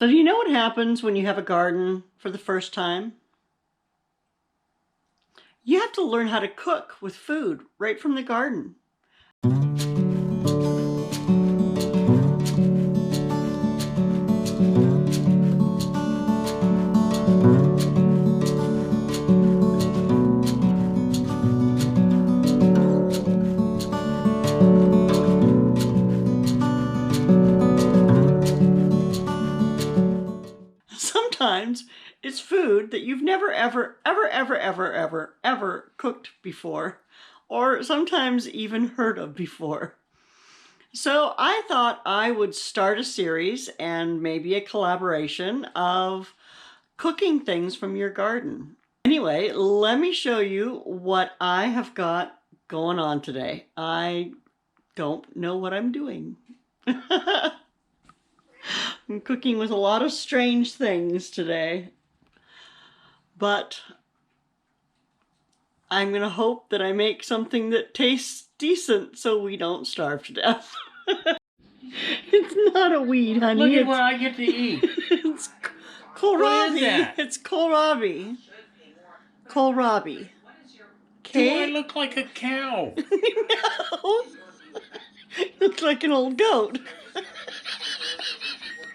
So do you know what happens when you have a garden for the first time? You have to learn how to cook with food right from the garden. Sometimes it's food that you've never ever cooked before, or sometimes even heard of before. So I thought I would start a series and maybe a collaboration of cooking things from your garden. Anyway, let me show you what I have got going on today. I don't know what I'm doing. I'm cooking with a lot of strange things today, but I'm gonna hope that I make something that tastes decent so we don't starve to death. It's not a weed, honey. Look at what I get to eat. It's kohlrabi. What is that? It's kohlrabi. Kohlrabi. Do I look like a cow? No. You look like an old goat.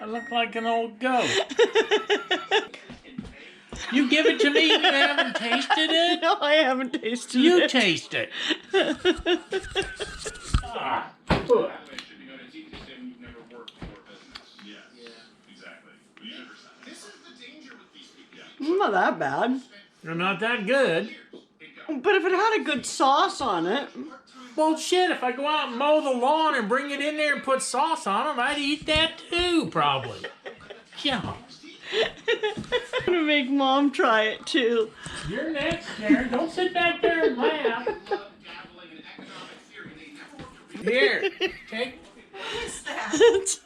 I look like an old goat. You give it to me, you haven't tasted it? No, I haven't tasted it. You taste it. Ah. Not that bad. They're not that good. But if it had a good sauce on it. Well, shit, if I go out and mow the lawn and bring it in there and put sauce on them, I'd eat that too, probably. Yeah. I'm gonna make Mom try it too. You're next, Karen. Don't sit back there and laugh. Here, take. What is that?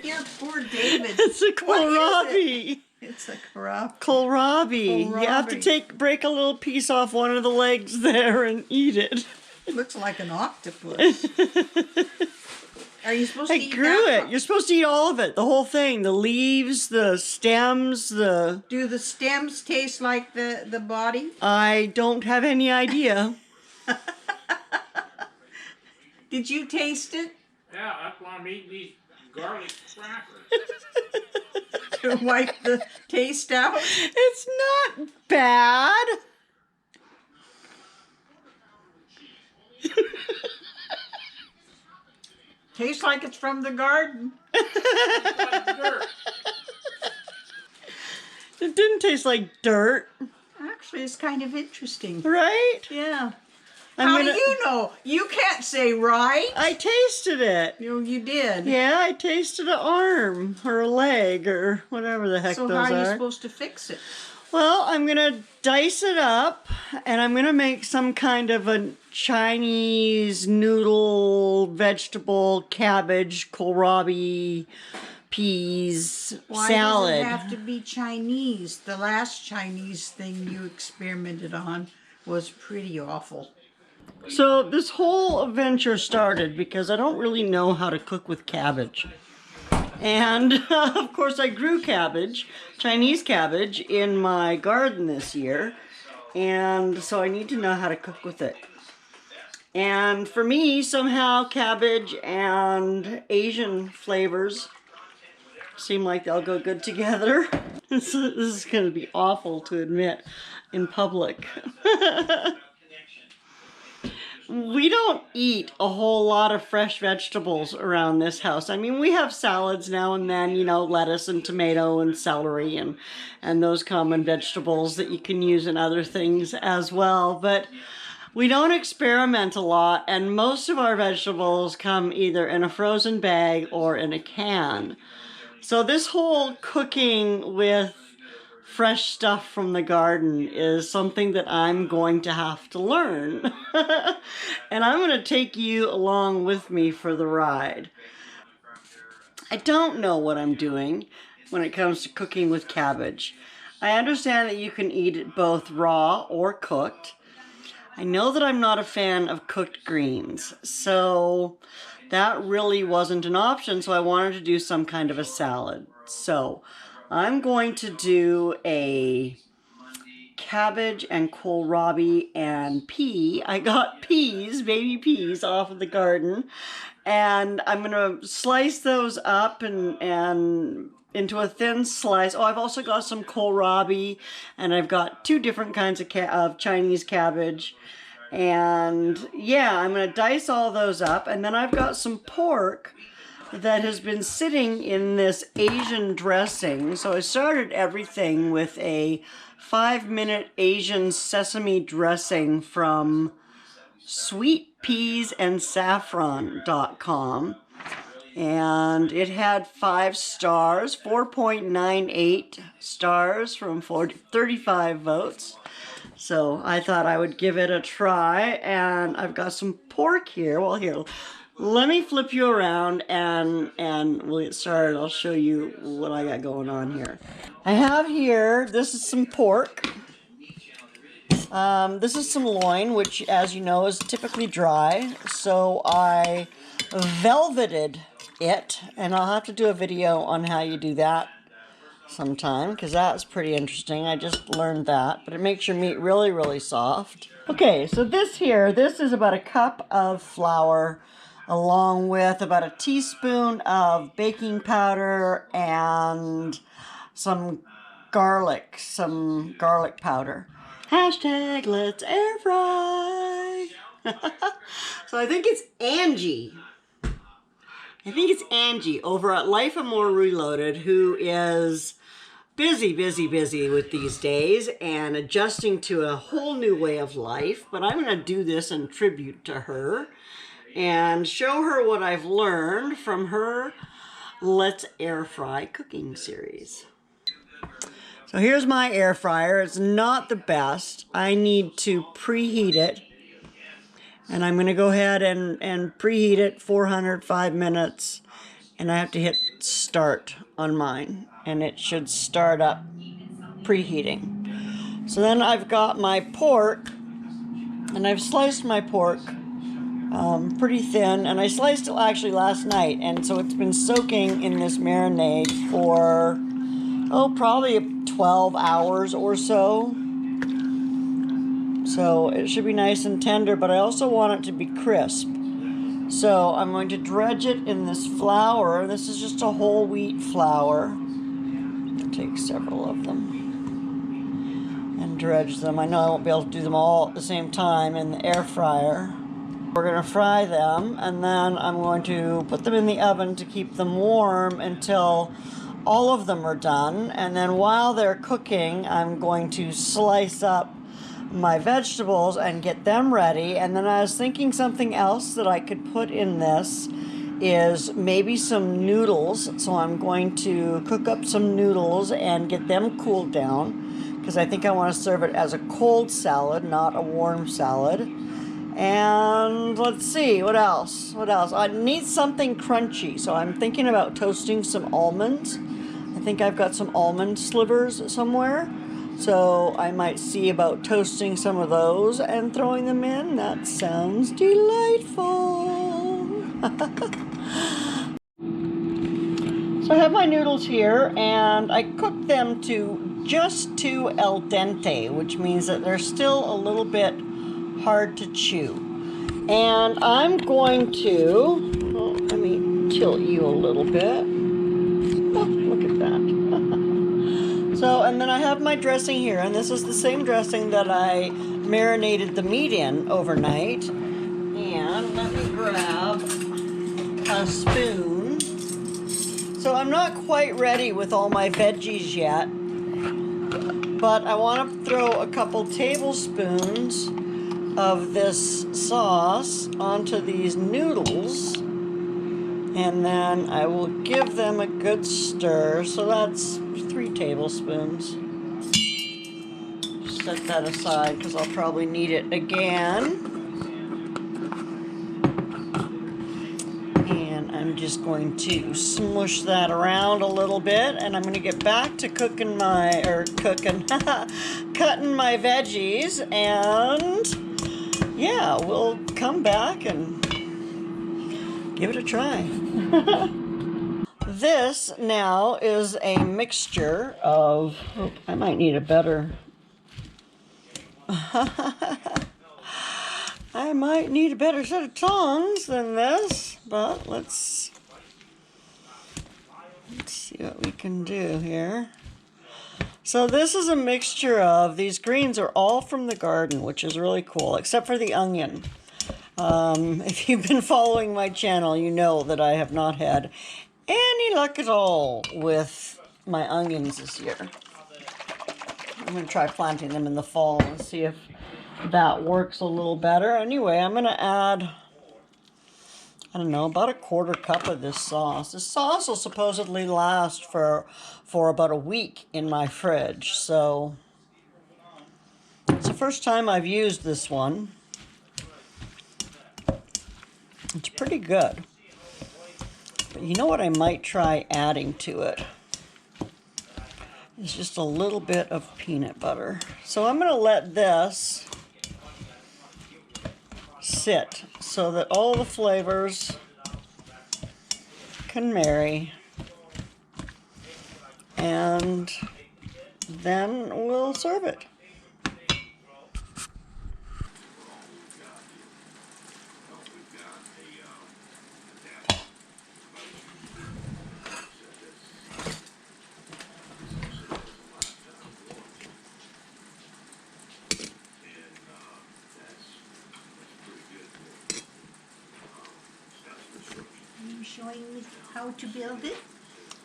Your poor David. It's a kohlrabi. It's a kohlrabi. Kohlrabi. You have to break a little piece off one of the legs there and eat it. Looks like an octopus. Are you supposed to eat I grew that? it. You're supposed to eat all of it, the whole thing. The leaves, the stems, the... Do the stems taste like the body? I don't have any idea. Did you taste it? Yeah, that's why I'm eating these garlic crackers. To wipe the taste out? It's not bad. Tastes like it's from the garden. It didn't taste like dirt. Actually, it's kind of interesting. Right? Yeah. How do you know? You can't say right. I tasted it. You did. Yeah, I tasted an arm or a leg or whatever the heck So those how are you are. supposed to fix it? Well, I'm going to dice it up and I'm going to make some kind of a Chinese noodle, vegetable, cabbage, kohlrabi, peas salad. Why does it have to be Chinese? The last Chinese thing you experimented on was pretty awful. So this whole adventure started because I don't really know how to cook with cabbage. And of course I grew cabbage, Chinese cabbage, in my garden this year. And so I need to know how to cook with it. And for me, somehow cabbage and Asian flavors seem like they'll go good together. This is going to be awful to admit in public. We don't eat a whole lot of fresh vegetables around this house. I mean, we have salads now and then, you know, lettuce and tomato and celery and those common vegetables that you can use in other things as well. But we don't experiment a lot, and most of our vegetables come either in a frozen bag or in a can. So this whole cooking with fresh stuff from the garden is something that I'm going to have to learn. And I'm going to take you along with me for the ride. I don't know what I'm doing when it comes to cooking with cabbage. I understand that you can eat it both raw or cooked. I know that I'm not a fan of cooked greens, so that really wasn't an option, so I wanted to do some kind of a salad. So I'm going to do a cabbage and kohlrabi and pea. I got peas, baby peas, off of the garden, and I'm gonna slice those up and into a thin slice. Oh, I've also got some kohlrabi, and I've got two different kinds of Chinese cabbage. And yeah, I'm gonna dice all those up, and then I've got some pork that has been sitting in this Asian dressing. So I started everything with a 5-minute Asian sesame dressing from sweetpeasandsaffron.com. And it had 5 stars, 4.98 stars from 35 votes. So I thought I would give it a try, and I've got some pork here. Well, here, let me flip you around and we'll get started. I'll show you what I got going on here. I have here, this is some pork. This is some loin, which, as you know, is typically dry. So I velveted it, and I'll have to do a video on how you do that sometime, because that's pretty interesting. I just learned that, but it makes your meat really, really soft. Okay, so this is about a cup of flour, along with about a teaspoon of baking powder and some garlic powder. Hashtag let's air fry. So I think it's Angie. Over at Life and More Reloaded, who is busy with these days and adjusting to a whole new way of life. But I'm going to do this in tribute to her and show her what I've learned from her Let's Air Fry cooking series. So here's my air fryer. It's not the best. I need to preheat it. And I'm going to go ahead and preheat it 405 minutes. And I have to hit start on mine. And it should start up preheating. So then I've got my pork. And I've sliced my pork pretty thin. And I sliced it actually last night. And so it's been soaking in this marinade for, probably 12 hours or so. So it should be nice and tender, but I also want it to be crisp. So I'm going to dredge it in this flour. This is just a whole wheat flour. I'll take several of them and dredge them. I know I won't be able to do them all at the same time in the air fryer. We're going to fry them, and then I'm going to put them in the oven to keep them warm until all of them are done. And then while they're cooking, I'm going to slice up my vegetables and get them ready. And then I was thinking something else that I could put in this is maybe some noodles. So I'm going to cook up some noodles and get them cooled down, because I think I want to serve it as a cold salad, not a warm salad. And let's see, what else? I need something crunchy, so I'm thinking about toasting some almonds. I think I've got some almond slivers somewhere. So I might see about toasting some of those and throwing them in. That sounds delightful. So I have my noodles here, and I cooked them to just to al dente, which means that they're still a little bit hard to chew. And I'm going to, let me tilt you a little bit. Oh, look at that. So, and then I have my dressing here, and this is the same dressing that I marinated the meat in overnight. And let me grab a spoon. So I'm not quite ready with all my veggies yet, but I want to throw a couple tablespoons of this sauce onto these noodles, and then I will give them a good stir. So that's 3 tablespoons. Set that aside because I'll probably need it again. And I'm just going to smush that around a little bit, and I'm going to get back to cutting my veggies, and yeah, we'll come back and Give it a try. This now is a mixture of, oh, I might need a better, I might need a better set of tongs than this, but let's see what we can do here. So this is a mixture of, these greens are all from the garden, which is really cool, except for the onion. If you've been following my channel, you know that I have not had any luck at all with my onions this year. I'm going to try planting them in the fall and see if that works a little better. Anyway, I'm going to add, I don't know, about a quarter cup of this sauce. This sauce will supposedly last for about a week in my fridge. So it's the first time I've used this one. It's pretty good. But you know what I might try adding to it? It's just a little bit of peanut butter. So I'm going to let this sit so that all the flavors can marry. And then we'll serve it. Are you showing me how to build it?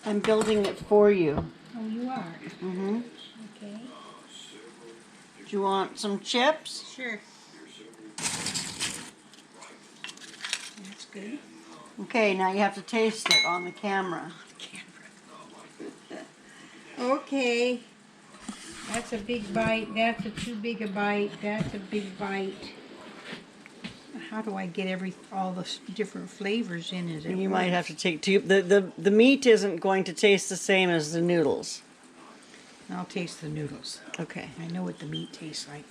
I'm building it for you. Oh, you are? Mm-hmm. Okay. Do you want some chips? Sure. That's good. Okay, now you have to taste it on the camera. Okay. That's a big bite. That's a too big a bite. That's a big bite. How do I get all the different flavors in it? You might have to take two. The meat isn't going to taste the same as the noodles. I'll taste the noodles. Okay. I know what the meat tastes like.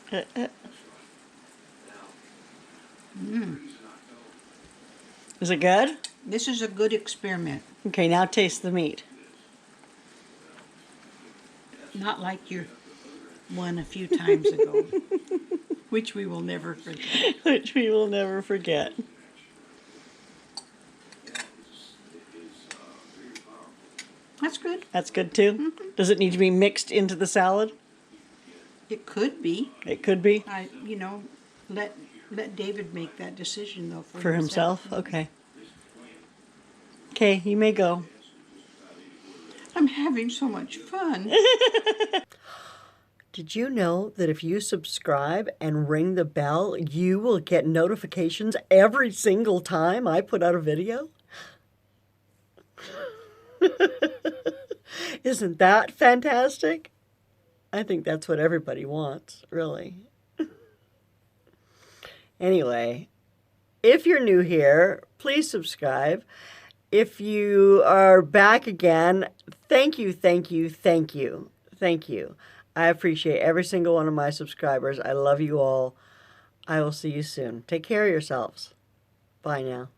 Is it good? This is a good experiment. Okay, now taste the meat. Not like your one a few times ago, which we will never forget. Which we will never forget. That's good. That's good too? Mm-hmm. Does it need to be mixed into the salad? It could be. It could be. Let David make that decision though For himself? Okay. Okay, you may go. I'm having so much fun. Did you know that if you subscribe and ring the bell, you will get notifications every single time I put out a video? Isn't that fantastic? I think that's what everybody wants, really. Anyway, if you're new here, please subscribe. If you are back again, thank you, thank you, thank you, thank you. I appreciate every single one of my subscribers. I love you all. I will see you soon. Take care of yourselves. Bye now.